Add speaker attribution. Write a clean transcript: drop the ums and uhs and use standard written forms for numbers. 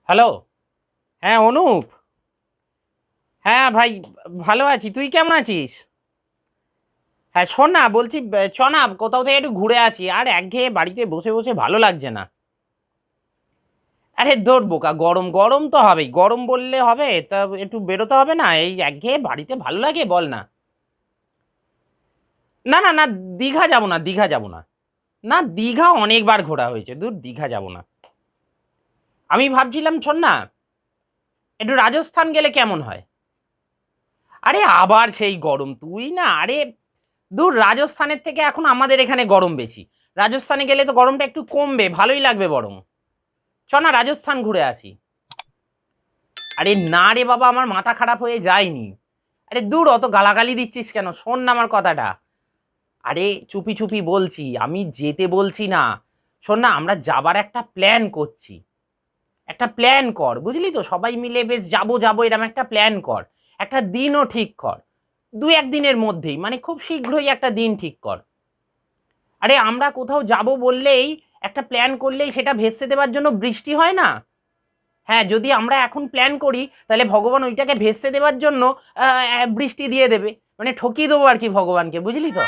Speaker 1: Hello. হ্যাঁ অনুপ। হ্যাঁ ভাই, ভালো আছি, তুই কেমন আছিস? হ্যাঁ শোন না, বলছি চ না কোথাও থেকে একটু ঘুরে আসি, আর একঘেয়ে বাড়িতে বসে বসে ভালো লাগছে না। আরে দৌড় বোকা, গরম গরম তো হবেই, গরম বললে হবে তা? একটু বেরোতে হবে না? এই একঘেয়ে বাড়িতে ভালো লাগে বল না? না না না, দীঘা যাব না, দীঘা যাব না। না দীঘা অনেকবার ঘোরা হয়েছে, দূর দীঘা যাব না। আমি ভাবছিলাম শোন না, একটু রাজস্থান গেলে কেমন হয়? আরে আবার সেই গরম, তুই না, আরে দূর, রাজস্থানের থেকে এখন আমাদের এখানে গরম বেশি। রাজস্থানে গেলে তো গরমটা একটু কমবে, ভালোই লাগবে বরং। চ না রাজস্থান ঘুরে আসি। আরে না রে বাবা, আমার মাথা খারাপ হয়ে যায়নি। আরে দূর, অত গালাগালি দিচ্ছিস কেন? শোন না আমার কথাটা। আরে চুপি চুপি বলছি, আমি যেতে বলছি না। শোন না, আমরা যাবার একটা প্ল্যান করছি। একটা প্ল্যান কর, বুঝলি তো, সবাই মিলে বেশ যাবো যাবো এরকম একটা প্ল্যান কর। একটা দিনও ঠিক কর। দু একদিনের মধ্যেই, মানে খুব শীঘ্রই একটা দিন ঠিক কর। আরে আমরা কোথাও যাব বললেই, একটা প্ল্যান করলেই সেটা ভেস্তে দেওয়ার জন্য বৃষ্টি হয় না? হ্যাঁ, যদি আমরা এখন প্ল্যান করি তাহলে ভগবান ওইটাকে ভেস্তে দেওয়ার জন্য বৃষ্টি দিয়ে দেবে। মানে ঠকিয়ে দেবো আর কি ভগবানকে, বুঝলি তো?